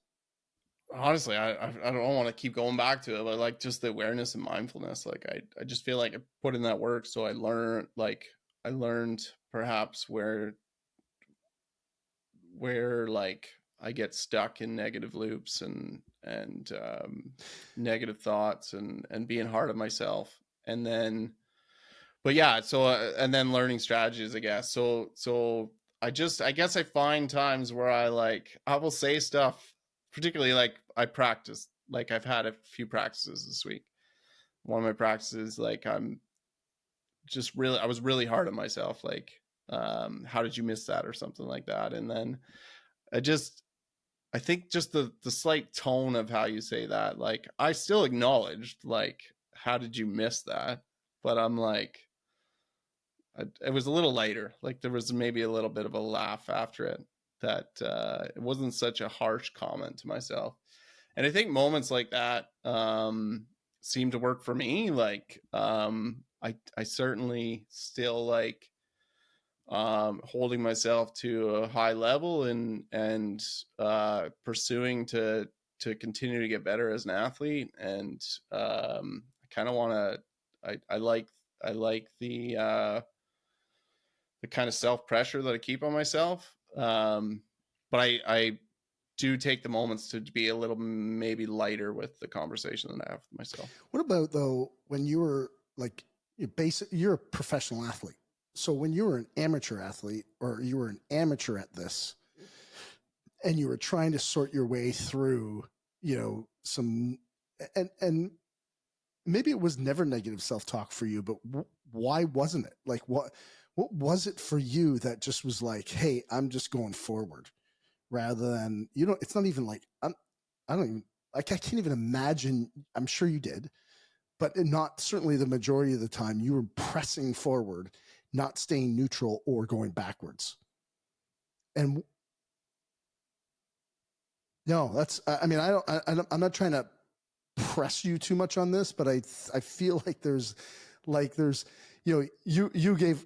Honestly, I don't want to keep going back to it, but like just the awareness and mindfulness, like I just feel like I put in that work. So I learned perhaps where like I get stuck in negative loops and negative thoughts and being hard on myself. And then, but yeah, so, and then learning strategies, I guess. So I guess I find times where I will say stuff, particularly like I practice, like I've had a few practices this week. One of my practices, like I was really hard on myself. Like, how did you miss that or something like that? And then I think just the slight tone of how you say that, like I still acknowledged, like, how did you miss that? But I'm like, it was a little lighter. Like there was maybe a little bit of a laugh after it, that it wasn't such a harsh comment to myself. And I think moments like that seem to work for me. Like I certainly still like holding myself to a high level and pursuing to continue to get better as an athlete. And I kind of want to, I like the kind of self-pressure that I keep on myself. But I do take the moments to be a little maybe lighter with the conversation that I have with myself. What about though, when you were like, you're a professional athlete. So when you were an amateur athlete, or you were an amateur at this, and you were trying to sort your way through, some, and maybe it was never negative self-talk for you, but why wasn't it? Like, what was it for you that just was like, hey, I'm just going forward, rather than, it's not even like, I can't even imagine. I'm sure you did, but not certainly the majority of the time you were pressing forward, not staying neutral or going backwards. And no, that's, I mean, I'm not trying to press you too much on this, but I feel like there's, you gave,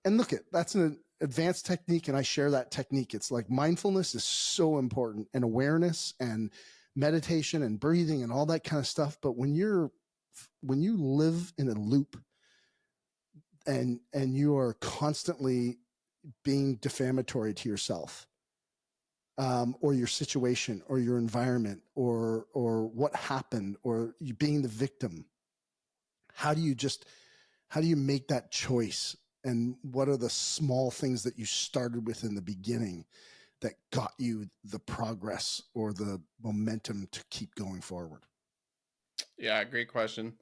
and look that's an advanced technique, and I share that technique. It's like mindfulness is so important, and awareness and meditation and breathing and all that kind of stuff. But when you live in a loop and you are constantly being defamatory to yourself, or your situation or your environment or what happened, or you being the victim, how do you make that choice? And what are the small things that you started with in the beginning that got you the progress or the momentum to keep going forward? Yeah, great question.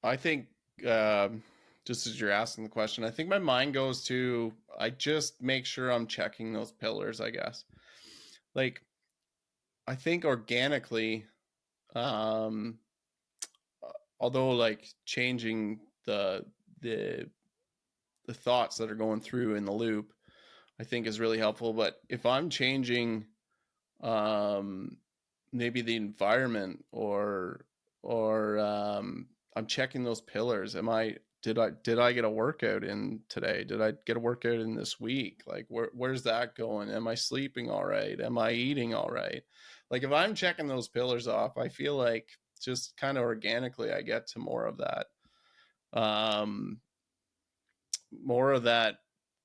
I think just as you're asking the question, I think my mind goes to, I just make sure I'm checking those pillars, I guess. Like, I think organically, although like changing the thoughts that are going through in the loop, I think is really helpful. But if I'm changing maybe the environment or I'm checking those pillars. Did I get a workout in today? Did I get a workout in this week? Like where's that going? Am I sleeping all right? Am I eating all right? Like if I'm checking those pillars off, I feel like just kind of organically I get to more of that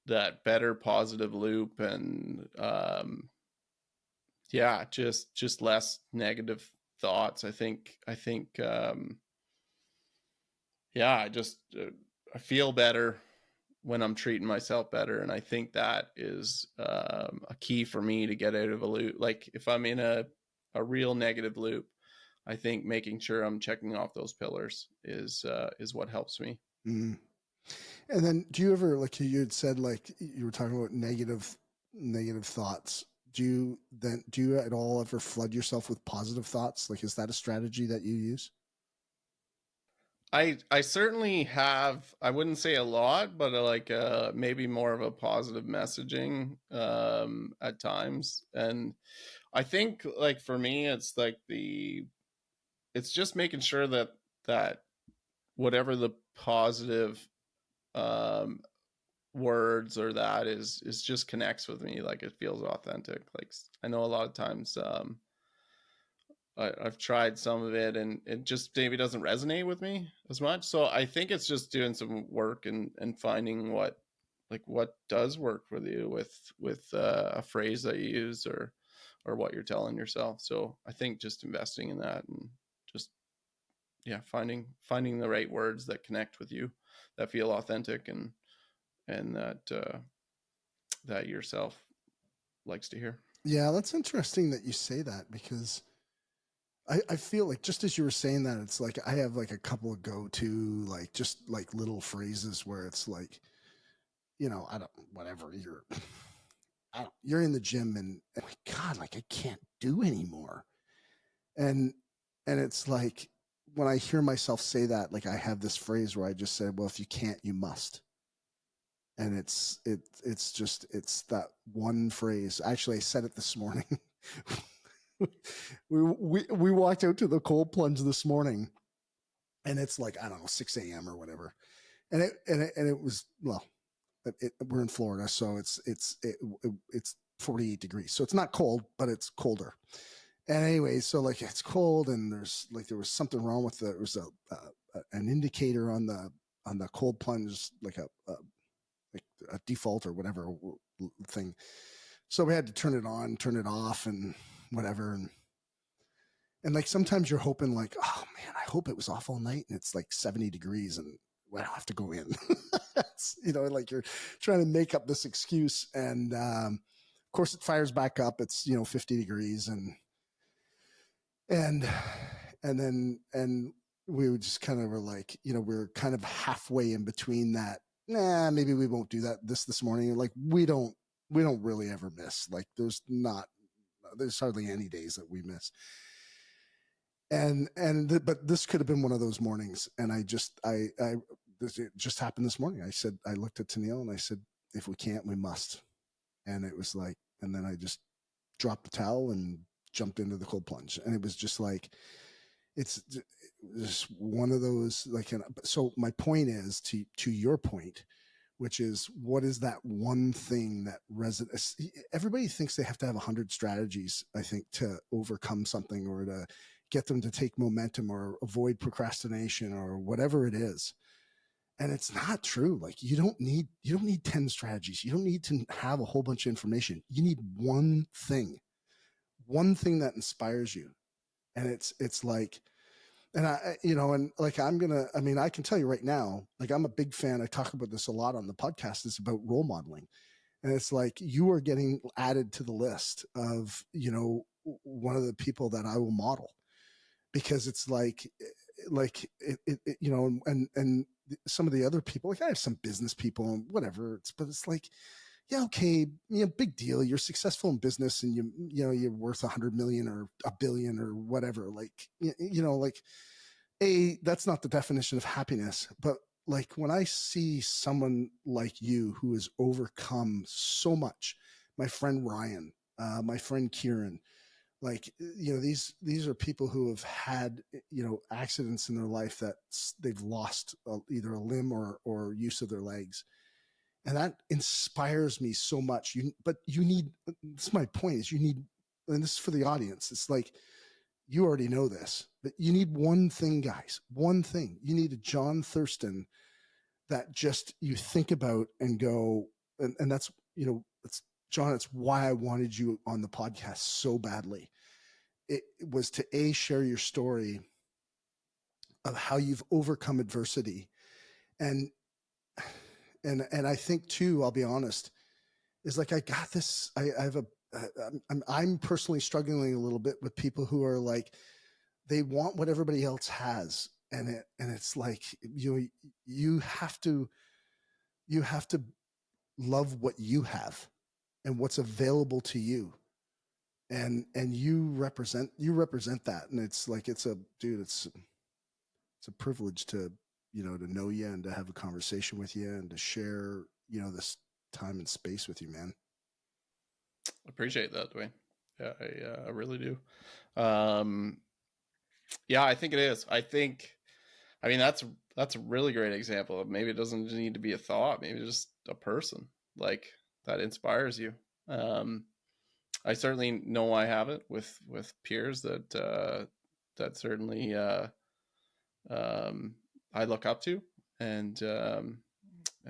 that better positive loop, and yeah, just less negative thoughts. I think yeah, I feel better when I'm treating myself better, and I think that is a key for me to get out of a loop. Like if I'm in a real negative loop, I think making sure I'm checking off those pillars is what helps me. Mm. And then do you ever, like you had said, like you were talking about negative thoughts. Do you at all ever flood yourself with positive thoughts? Like, is that a strategy that you use? I certainly have, I wouldn't say a lot, but like maybe more of a positive messaging at times. And I think like for me, it's like it's just making sure that whatever the positive um words or that is just connects with me, like it feels authentic. Like I know a lot of times I've tried some of it and it just maybe doesn't resonate with me as much. So I think it's just doing some work and finding what does work with you with a phrase that you use or what you're telling yourself. So I think just investing in that and just yeah, finding the right words that connect with you, that feel authentic and that yourself likes to hear. Yeah, that's interesting that you say that, because I feel like just as you were saying that, it's like I have like a couple of go-to, like just like little phrases where it's like, I don't, whatever you're in the gym and my God, like I can't do anymore. And, it's like when I hear myself say that, like I have this phrase where I just said, well, if you can't, you must. And it's that one phrase. Actually, I said it this morning. we walked out to the cold plunge this morning, and it's like, I don't know, 6 a.m. or whatever, and it was, well, we're in Florida, so it's 48 degrees, so it's not cold, but it's colder. And anyway, so like it's cold, and there was something wrong with there was an indicator on the cold plunge, like a default or whatever thing. So we had to turn it on, turn it off, and whatever. And like sometimes you're hoping like, oh man, I hope it was off all night and it's like 70 degrees and I don't have to go in. Like you're trying to make up this excuse. And of course it fires back up. It's 50 degrees and then we would just kind of were like, we're kind of halfway in between that. Nah, maybe we won't do that this morning. Like we don't really ever miss. Like there's hardly any days that we miss. But this could have been one of those mornings. And it just happened this morning. I looked at Tennille and I said, if we can't, we must. And it was like, and then I just dropped the towel and jumped into the cold plunge. And it was just like, it's just one of those, like, so my point is to your point, which is, what is that one thing that resonates? Everybody thinks they have to have 100 strategies, I think, to overcome something or to get them to take momentum or avoid procrastination or whatever it is. And it's not true. Like you don't need 10 strategies. You don't need to have a whole bunch of information. You need one thing that inspires you. And it's like, and and like, I can tell you right now, like I'm a big fan. I talk about this a lot on the podcast. It's about role modeling. And it's like, you are getting added to the list of, one of the people that I will model, because it's like and some of the other people, like I have some business people and whatever, but it's like, yeah, okay, big deal. You're successful in business and you're worth 100 million or a billion or whatever. Like, like, that's not the definition of happiness. But like when I see someone like you who has overcome so much, my friend Ryan, my friend Kieran, like, these are people who have had, accidents in their life that they've lost either a limb or use of their legs. And that inspires me so much. But you need, this is my point, is you need, and this is for the audience, it's like, you already know this, but you need one thing, guys, one thing. You need a Jon Thurston that just you think about and go, and that's, it's Jon, it's why I wanted you on the podcast so badly. It was to share your story of how you've overcome adversity. And I think too, I'll be honest, is like, I got this, I have I'm personally struggling a little bit with people who are like, they want what everybody else has. And it's like, you have to love what you have and what's available to you. And you represent that. And it's like, it's a privilege to, to know you and to have a conversation with you and to share, this time and space with you, man. Appreciate that, Dwayne. Yeah, I really do. Yeah, I think it is. I mean, that's a really great example of, maybe it doesn't need to be a thought, maybe just a person like that inspires you. I certainly know I have it with peers that certainly I look up to, and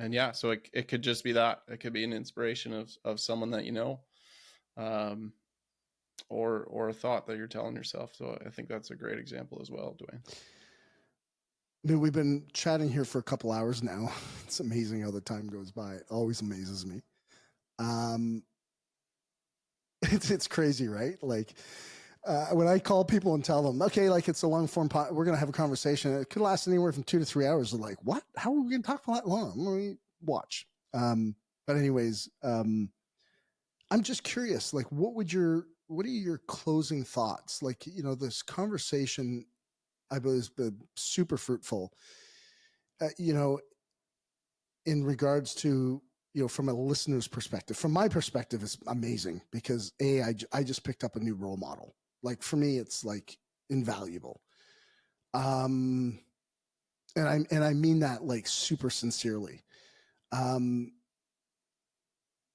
yeah, so it could just be that. It could be an inspiration of someone that or a thought that you're telling yourself. So I think that's a great example as well, Dwayne. Dude, we've been chatting here for a couple hours now. It's amazing how the time goes by. It always amazes me. It's crazy, right? Like, when I call people and tell them, okay, like, it's a long form, we're going to have a conversation. It could last anywhere from 2 to 3 hours. They're like, what? How are we going to talk for that long? Let me watch. But anyways, I'm just curious, like, what are your closing thoughts? Like, this conversation, I believe, has been super fruitful, in regards to, from a listener's perspective. From my perspective, it's amazing because I just picked up a new role model. Like, for me, it's like invaluable. And I mean that, like, super sincerely.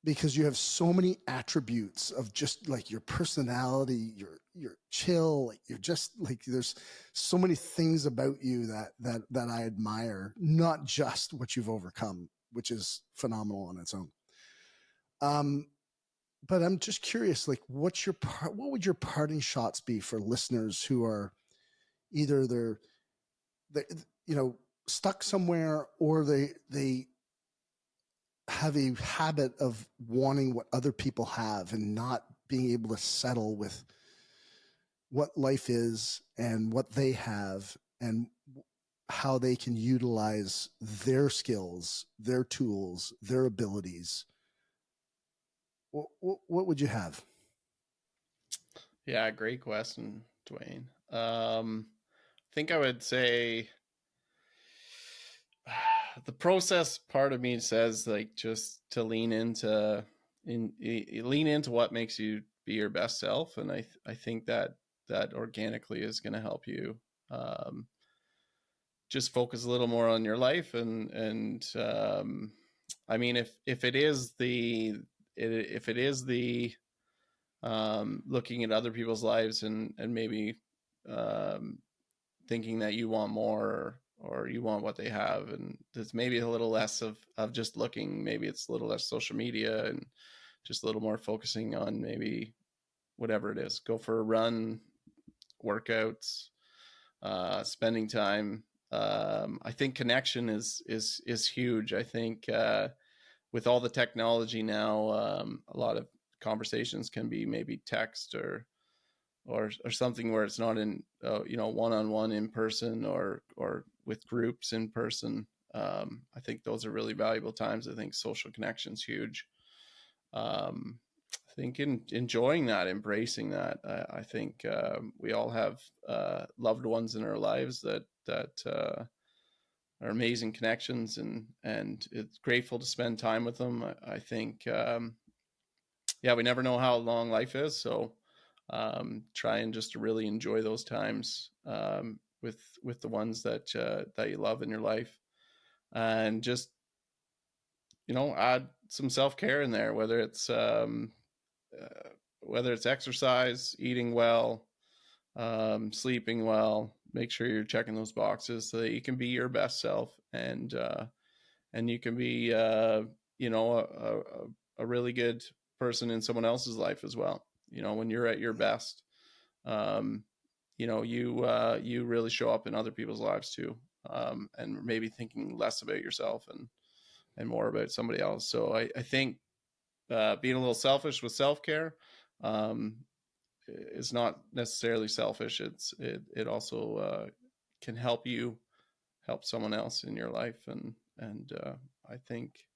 Because you have so many attributes of just like your personality, you're chill, like, you're just like, there's so many things about you that I admire, not just what you've overcome, which is phenomenal on its own. But I'm just curious, like, what would your parting shots be for listeners who are either they stuck somewhere, or they have a habit of wanting what other people have and not being able to settle with what life is and what they have and how they can utilize their skills, their tools, their abilities. What would you have? Yeah, great question, Dwayne. I think I would say the process part of me says, like, just to lean into what makes you be your best self, and I think that organically is going to help you just focus a little more on your life, and I mean, if it is the looking at other people's lives and maybe thinking that you want more, or you want what they have, and there's maybe a little less of just looking. Maybe it's a little less social media and just a little more focusing on maybe whatever it is. Go for a run, workouts, spending time. I think connection is huge. I think with all the technology now, a lot of conversations can be maybe text or something where it's not in one-on-one in person, or with groups in person. I think those are really valuable times. I think social connection's huge. I think enjoying that, embracing that. I think we all have loved ones in our lives that are amazing connections, and it's grateful to spend time with them. I think we never know how long life is, so try and just to really enjoy those times with the ones that you love in your life, and just add some self-care in there, whether it's exercise, eating well, sleeping well. Make sure you're checking those boxes so that you can be your best self, and you can be you know, a really good person in someone else's life as well. You know, when you're at your best, you know, you really show up in other people's lives too, and maybe thinking less about yourself and more about somebody else. So I think being a little selfish with self-care is not necessarily selfish. It also can help you help someone else in your life, and I think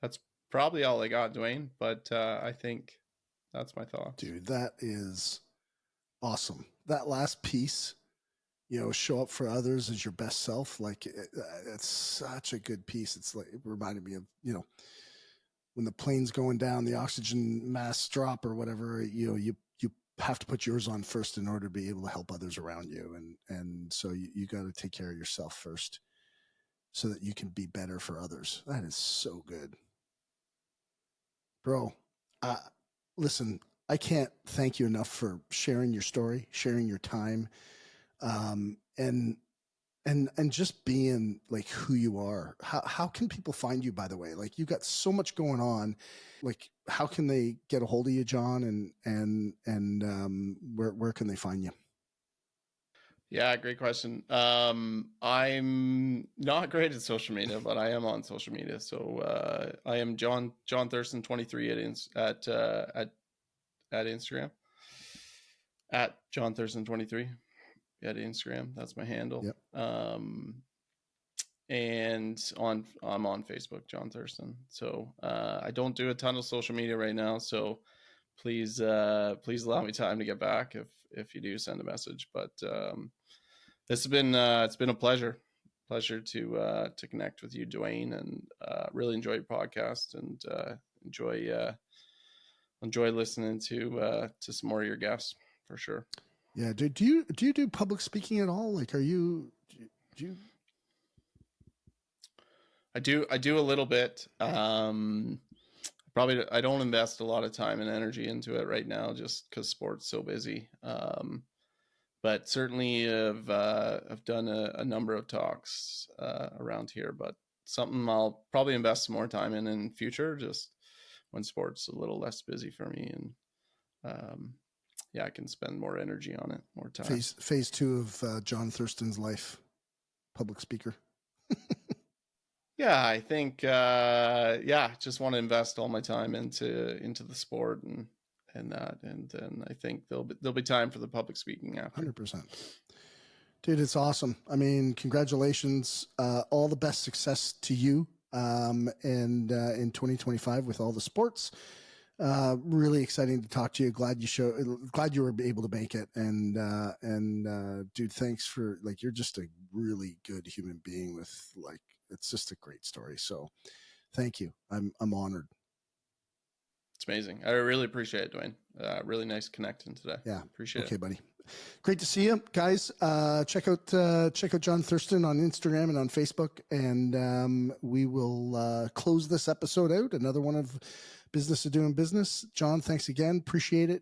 that's probably all I got, Dwayne. But I think that's my thoughts. Dude, that is awesome. That last piece, you know, show up for others as your best self. Like it's such a good piece. It's like, it reminded me of, you know, when the plane's going down, the oxygen masks drop or whatever, you know, you have to put yours on first in order to be able to help others around you. And so you got to take care of yourself first so that you can be better for others. That is so good. Bro, listen, I can't thank you enough for sharing your story, sharing your time, and just being like who you are. How can people find you, by the way? Like, you got so much going on. Like, how can they get a hold of you, Jon, and where can they find you? Yeah, great question. I'm not great at social media, but I am on social media. So I am Jon Thurston 23 at Instagram, at Jon Thurston 23 at Instagram. That's my handle. Yep. And I'm on Facebook, Jon Thurston. So I don't do a ton of social media right now. So please allow me time to get back if you do send a message. But this has been it's been a pleasure to connect with you, Dwayne, and really enjoy your podcast and enjoy listening to some more of your guests for sure. Yeah. Do you do public speaking at all? Like, do you? I do a little bit. Probably I don't invest a lot of time and energy into it right now, just because sport's so busy. But certainly I've done a number of talks around here, but something I'll probably invest some more time in future, just when sport's a little less busy for me, and yeah, I can spend more energy on it, more time. Phase 2 of Jon Thurston's life, public speaker. Yeah, I think just want to invest all my time into the sport and that, and then I think there'll be time for the public speaking after. 100%. Dude, it's awesome. I mean, congratulations. All the best success to you and in 2025 with all the sports. Really exciting to talk to you. Glad you were able to make it. And dude, thanks for, like, you're just a really good human being with, like, it's just a great story. So thank you. I'm honored. It's amazing. I really appreciate it, Dwayne. Really nice connecting today. Yeah. Appreciate it. Okay, buddy. Great to see you guys. Check out Jon Thurston on Instagram and on Facebook. And we will close this episode out. Another one of Business of Doing Business. Jon, thanks again. Appreciate it.